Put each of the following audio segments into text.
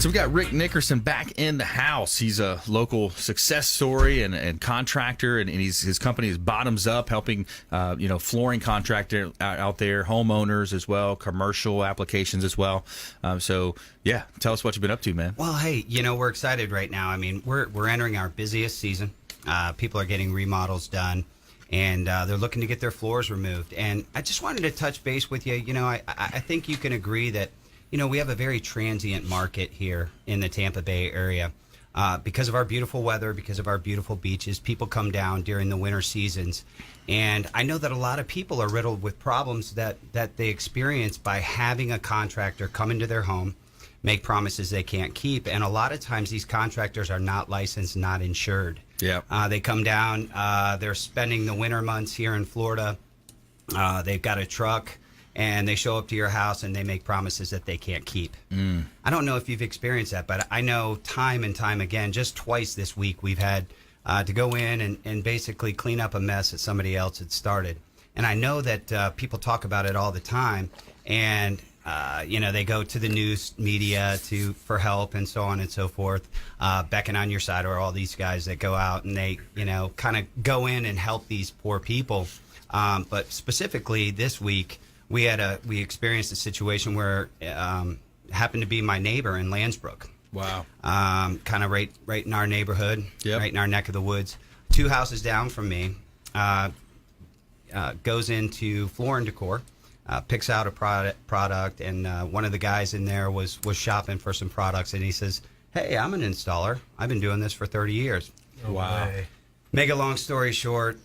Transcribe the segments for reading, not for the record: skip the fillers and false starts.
So we got Rick Nickerson back in the house. He's a local success story and contractor, and his company is Bottoms Up, helping flooring contractor out there, homeowners as well, commercial applications as well. So tell us what you've been up to, man. Well, hey, we're excited right now. I mean, we're entering our busiest season. People are getting remodels done, and they're looking to get their floors removed. And I just wanted to touch base with you. I think you can agree that we have a very transient market here in the Tampa Bay area. Because of our beautiful weather, because of our beautiful beaches, people come down during the winter seasons. And I know that a lot of people are riddled with problems that they experience by having a contractor come into their home, make promises they can't keep. And a lot of times these contractors are not licensed, not insured. Yeah. They come down, they're spending the winter months here in Florida. They've got a truck. And they show up to your house and they make promises that they can't keep. I don't know if you've experienced that, but I know time and time again, just twice this week, we've had to go in and basically clean up a mess that somebody else had started. And I know that people talk about it all the time. And, they go to the news media for help and so on and so forth. Beck and On Your Side are all these guys that go out and they, kind of go in and help these poor people. But specifically this week, we experienced a situation where happened to be my neighbor in Landsbrook. Wow. Kind of right in our neighborhood, Yep. right in our neck of the woods. 2 houses down from me, goes into Floor and Decor, picks out a product, and one of the guys in there was shopping for some products, and he says, "Hey, I'm an installer. I've been doing this for 30 years." Wow. Make a long story short,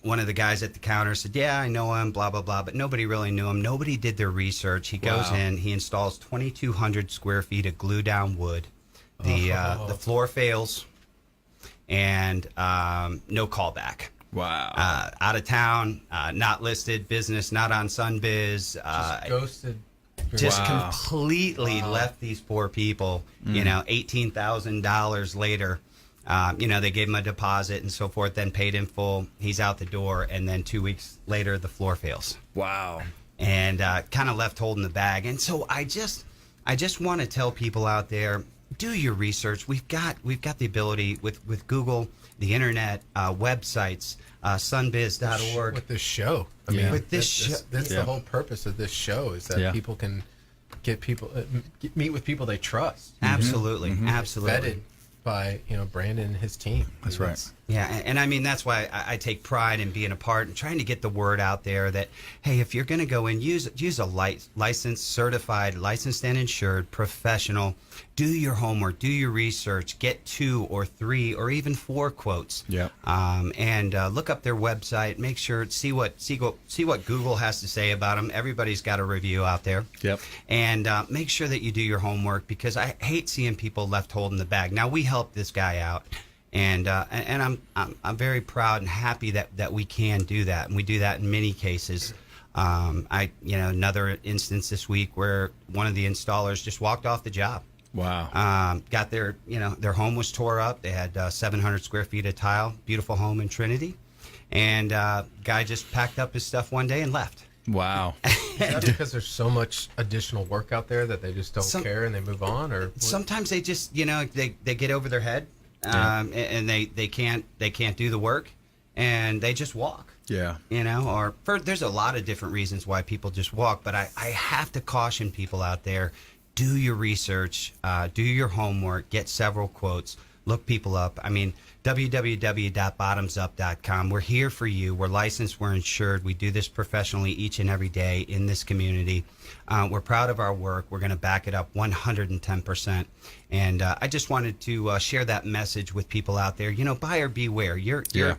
one of the guys at the counter said, "Yeah, I know him, blah, blah, blah," but nobody really knew him. Nobody did their research. He goes in, he installs 2,200 square feet of glue-down wood. The floor fails, and no callback. Wow. Out of town, not listed, business not on Sunbiz. Just ghosted. Just completely left these poor people, $18,000 later. They gave him a deposit and so forth, then paid in full. He's out the door, and then 2 weeks later, the floor fails. Wow. And kind of left holding the bag. And so I just want to tell people out there, do your research. We've got the ability with Google, the internet, websites, sunbiz.org. With this show. That's the whole purpose of this show, is that people can meet with people they trust. Absolutely. Mm-hmm. Absolutely. Vetted by Brandon and his team. That's right. Yeah, and I mean, that's why I take pride in being a part and trying to get the word out there that, hey, if you're going to go in, use a licensed, certified, licensed and insured professional. Do your homework, do your research, get 2 or 3 or even 4 quotes. Yeah. And look up their website. Make sure see what Google has to say about them. Everybody's got a review out there. Yep. And make sure that you do your homework, because I hate seeing people left holding the bag. Now, we helped this guy out. And I'm very proud and happy that we can do that, and we do that in many cases. Another instance this week where one of the installers just walked off the job. Wow. Got their home was tore up. They had 700 square feet of tile, beautiful home in Trinity, and guy just packed up his stuff one day and left. Wow. Is that because there's so much additional work out there that they just don't care and they move on, or sometimes they just they get over their head. And they can't do the work, and they just walk. Yeah. There's a lot of different reasons why people just walk, but I have to caution people out there: do your research, do your homework, get several quotes, look people up. I mean, www.bottomsup.com. We're here for you. We're licensed. We're insured. We do this professionally each and every day in this community. We're proud of our work. We're going to back it up 110%. And I just wanted to share that message with people out there. Buyer beware. You're the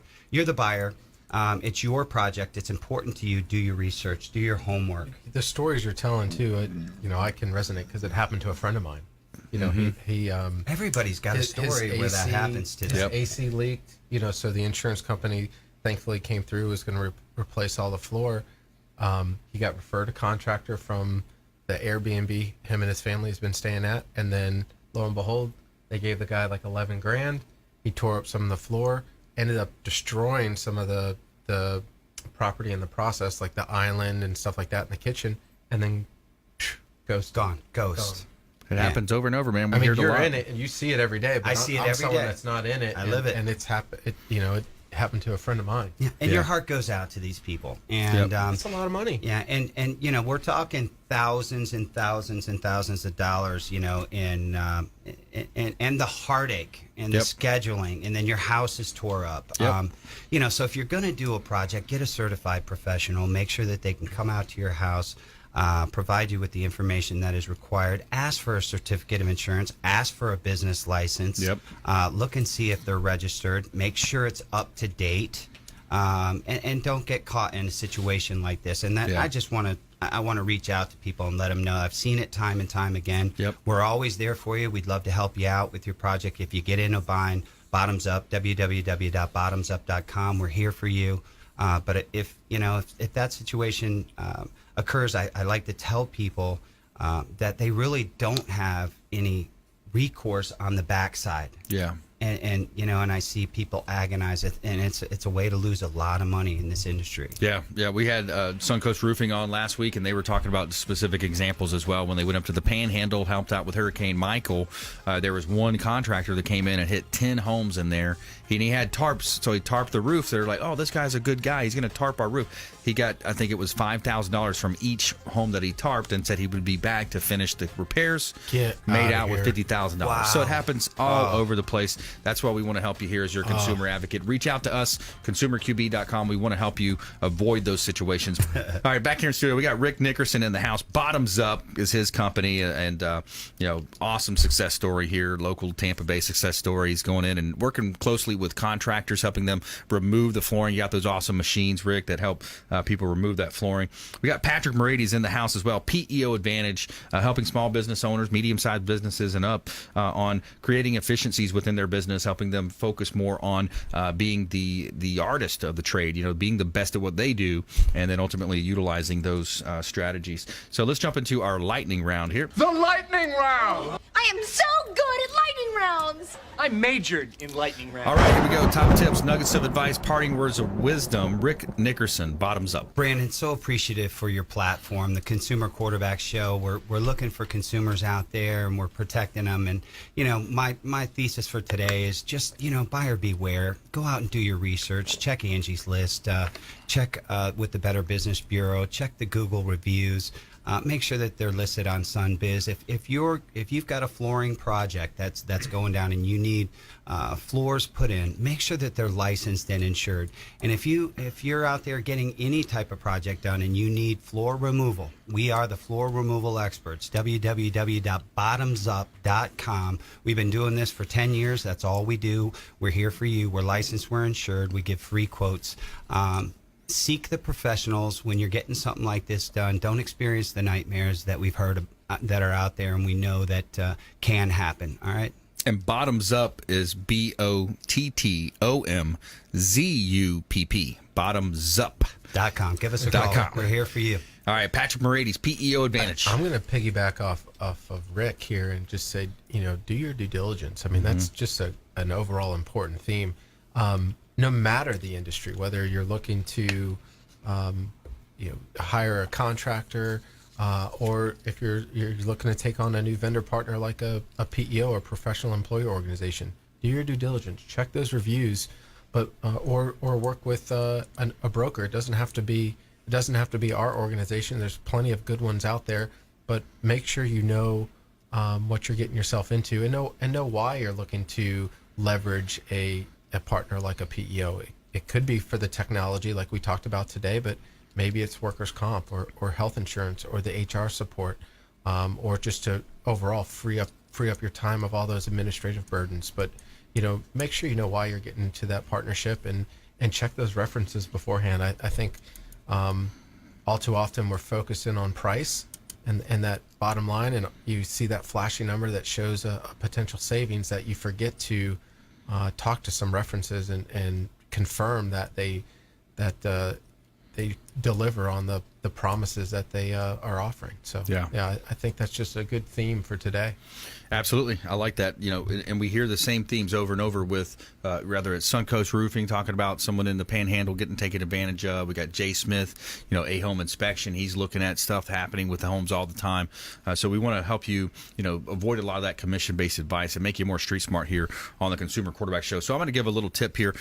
buyer. It's your project. It's important to you. Do your research. Do your homework. The stories you're telling too, I can resonate because it happened to a friend of mine. He everybody's got a story where that happens to them. His AC leaked, so the insurance company thankfully came through, was going to replace all the floor. He got referred a contractor from the Airbnb him and his family has been staying at, and then lo and behold, they gave the guy like $11,000. He tore up some of the floor, ended up destroying some of the property in the process, like the island and stuff like that in the kitchen, and then ghost. Gone. Ghost. It happens over and over, man. We I mean, hear it a you're lot. in it and you see it every day. But I see it I'm every someone day. that's not in it. I live it. And it's happened. It happened to a friend of mine. Yeah, and Yeah. your heart goes out to these people. And It's a lot of money. yeah, and we're talking thousands and thousands and thousands of dollars, in the heartache and the Yep. scheduling, and then your house is tore up. Yep. So if you're going to do a project, get a certified professional. Make sure that they can come out to your house, provide you with the information that is required. Ask for a certificate of insurance. Ask for a business license. Yep. Look and see if they're registered. Make sure it's up to date. And don't get caught in a situation like this. And that Yeah. I want to reach out to people and let them know. I've seen it time and time again. Yep. We're always there for you. We'd love to help you out with your project. If you get in a bind, Bottoms Up, www.bottomsup.com. We're here for you. But if that situation occurs, I like to tell people that they really don't have any recourse on the backside. Yeah. And I see people agonize it, and it's a way to lose a lot of money in this industry. Yeah. We had Suncoast Roofing on last week, and they were talking about specific examples as well. When they went up to the Panhandle, helped out with Hurricane Michael, there was one contractor that came in and hit 10 homes in there. He had tarps, so he tarped the roof. They're like, oh, this guy's a good guy. He's going to tarp our roof. He got, I think it was $5,000 from each home that he tarped, and said he would be back to finish the repairs. Made out with $50,000. Wow. So it happens all over the place. That's why we want to help you here as your consumer advocate. Reach out to us, consumerqb.com. We want to help you avoid those situations. All right, back here in studio, we got Rick Nickerson in the house. Bottoms Up is his company, and awesome success story here, local Tampa Bay success story. He's going in and working closely with contractors, helping them remove the flooring. You got those awesome machines, Rick, that help people remove that flooring. We got Patrick Morades in the house as well. PEO Advantage, helping small business owners, medium-sized businesses, and up on creating efficiencies within their business, helping them focus more on being the artist of the trade, being the best at what they do, and then ultimately utilizing those strategies. So let's jump into our lightning round here. The lightning round! I am so good at lightning rounds! I majored in lightning round. All right, here we go. Top tips, nuggets of advice, parting words of wisdom. Rick Nickerson, Bottoms Up. Brandon, so appreciative for your platform, the Consumer Quarterback Show. We're looking for consumers out there, and we're protecting them. And my thesis for today is just buyer beware. Go out and do your research. Check Angie's List. Check with the Better Business Bureau. Check the Google reviews. Make sure that they're listed on Sunbiz. If you've got a flooring project that's going down and you need floors put in, make sure that they're licensed and insured. And if you're out there getting any type of project done and you need floor removal, we are the floor removal experts. www.bottomsup.com. We've been doing this for 10 years. That's all we do. We're here for you. We're licensed. We're insured. We give free quotes. Seek the professionals when you're getting something like this done. Don't experience the nightmares that we've heard that are out there, and we know that can happen. All right. And Bottoms Up is BOTTOMZUPP. Bottomsup.com. Give us a call. We're here for you. All right, Patrick Morades, PEO Advantage. I'm going to piggyback off of Rick here and just say, do your due diligence. I mean, that's just an overall important theme. No matter the industry, whether you're looking to, hire a contractor, or if you're looking to take on a new vendor partner like a PEO or professional employer organization, do your due diligence. Check those reviews, but or work with a broker. It doesn't have to be our organization. There's plenty of good ones out there, but make sure you know what you're getting yourself into, and know why you're looking to leverage a partner like a PEO. It could be for the technology like we talked about today, but maybe it's workers' comp or health insurance or the HR support, or just to overall free up your time of all those administrative burdens. But make sure you know why you're getting into that partnership, and check those references beforehand. I think all too often we're focusing on price and that bottom line, and you see that flashy number that shows a potential savings, that you forget to deliver on the promises that they are offering. So I think that's just a good theme for today. Absolutely. I like that. And we hear the same themes over and over with, rather it's Suncoast Roofing talking about someone in the Panhandle getting taken advantage of. We got Jay Smith, A-Home Inspection. He's looking at stuff happening with the homes all the time. So we want to help you, avoid a lot of that commission-based advice and make you more street smart here on the Consumer Quarterback Show. So I'm going to give a little tip here.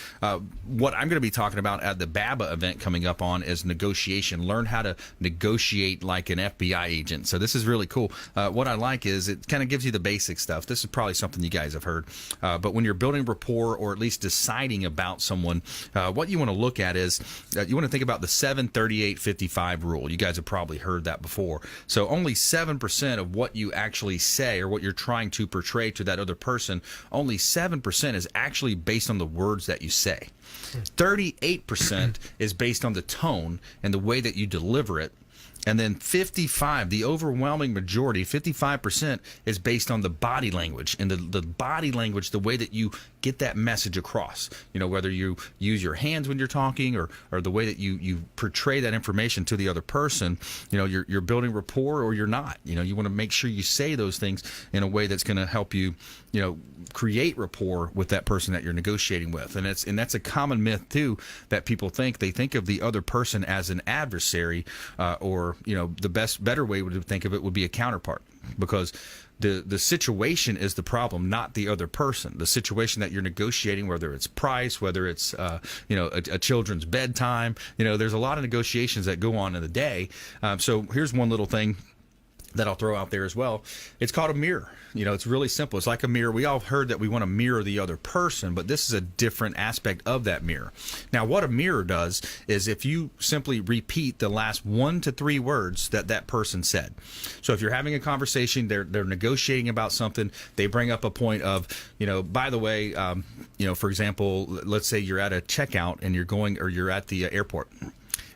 What I'm going to be talking about at the BABA event coming up on is negotiation. Learn how to negotiate like an FBI agent. So this is really cool. What I like is it kind of gives you the basic stuff. This is probably something you guys have heard. But when you're building rapport or at least deciding about someone, what you want to look at is you want to think about the 7-38-55 rule. You guys have probably heard that before. So only 7% of what you actually say or what you're trying to portray to that other person, only 7% is actually based on the words that you say. 38% is based on the tone and the way that you deliver it. And then 55, the overwhelming majority, 55% is based on the body language and the body language, the way that you get that message across. Whether you use your hands when you're talking or the way that you portray that information to the other person, you're building rapport or you're not. You want to make sure you say those things in a way that's going to help you, create rapport with that person that you're negotiating with. And that's a common myth too, that people think. They think of the other person as an adversary, or the better way to think of it would be a counterpart, because the situation is the problem, not the other person. The situation that you're negotiating, whether it's price, whether it's a children's bedtime, there's a lot of negotiations that go on in the day. So here's one little thing that I'll throw out there as well. It's called a mirror. It's really simple. It's like a mirror. We all heard that we want to mirror the other person, but this is a different aspect of that mirror. Now, what a mirror does is if you simply repeat the last 1 to 3 words that person said. So if you're having a conversation, they're negotiating about something, they bring up a point of, by the way, for example, let's say you're at a checkout and you're at the airport.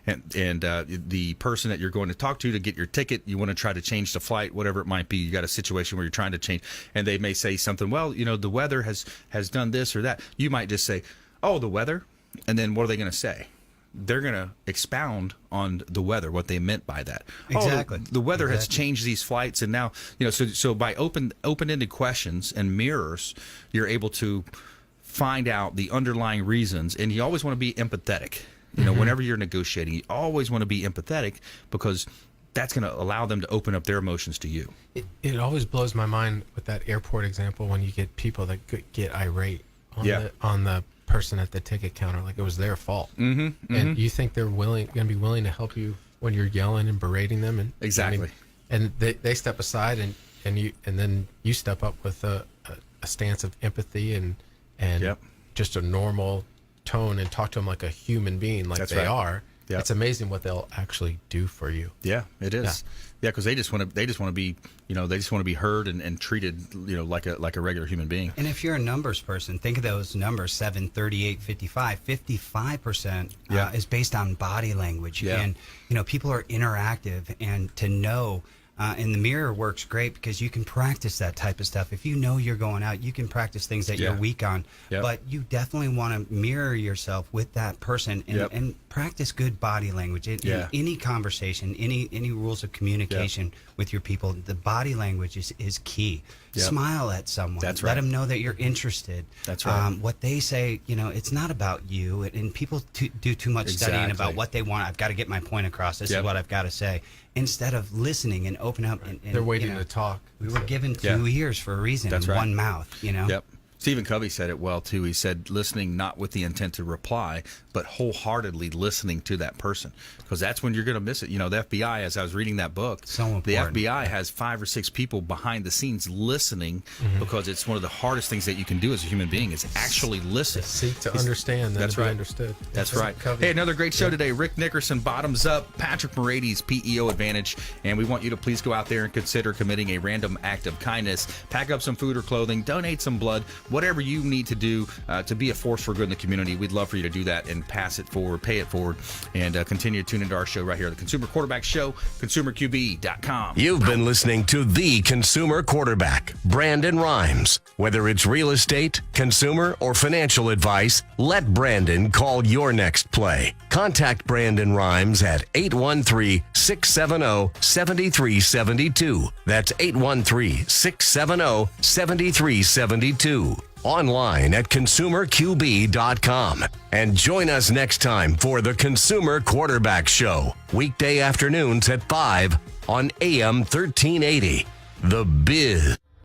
And the person that you're going to talk to get your ticket, you want to try to change the flight, whatever it might be. You got a situation where you're trying to change, and they may say something. Well, the weather has done this or that. You might just say, "Oh, the weather," and then what are they going to say? They're going to expound on the weather, what they meant by that. Exactly. Oh, the weather has changed these flights, and now So by open-ended questions and mirrors, you're able to find out the underlying reasons, and you always want to be empathetic. Whenever you're negotiating, you always want to be empathetic, because that's going to allow them to open up their emotions to you. It always blows my mind with that airport example when you get people that get irate on the person at the ticket counter, like it was their fault. And you think they're going to be willing to help you when you're yelling and berating them. And exactly. And they step aside, and then you step up with a stance of empathy and just a normal tone and talk to them like a human being, like That's they right. are. Yep. It's amazing what they'll actually do for you. Yeah, it is. Yeah, because they just want to be, they just want to be heard and treated, like a regular human being. And if you're a numbers person, think of those numbers: 7, 38, 55. 55% is based on body language, and people are interactive, and to know. And the mirror works great because you can practice that type of stuff. If you know you're going out, you can practice things that you're weak on. Yep. But you definitely want to mirror yourself with that person and practice good body language. In any conversation, any rules of communication with your people, the body language is key. Yep. Smile at someone. That's right. Let them know that you're interested. That's right. What they say, it's not about you. And people do too much studying about what they want. I've got to get my point across. This is what I've got to say. Instead of listening and open up. And they're waiting to talk. We were given 2 ears for a reason. That's and right. one mouth, Yep. Stephen Covey said it well, too. He said, listening not with the intent to reply, but wholeheartedly listening to that person. Because that's when you're going to miss it. The FBI, as I was reading that book, so important. The FBI has 5 or 6 people behind the scenes listening, because it's one of the hardest things that you can do as a human being is actually listen. Seek to understand. That's to right. Be understood. That's right. Hey, another great show today. Rick Nickerson, Bottoms Up, Patrick Moradi's PEO Advantage. And we want you to please go out there and consider committing a random act of kindness. Pack up some food or clothing. Donate some blood. whatever you need to do to be a force for good in the community. We'd love for you to do that and pass it forward, pay it forward, and continue to tune into our show right here, the Consumer Quarterback Show, consumerqb.com. You've been listening to The Consumer Quarterback, Brandon Rhymes. Whether it's real estate, consumer, or financial advice, let Brandon call your next play. Contact Brandon Rhymes at 813-670-7372. That's 813-670-7372. Online at consumerqb.com. And join us next time for the Consumer Quarterback Show, weekday afternoons at 5 on AM 1380. The Biz.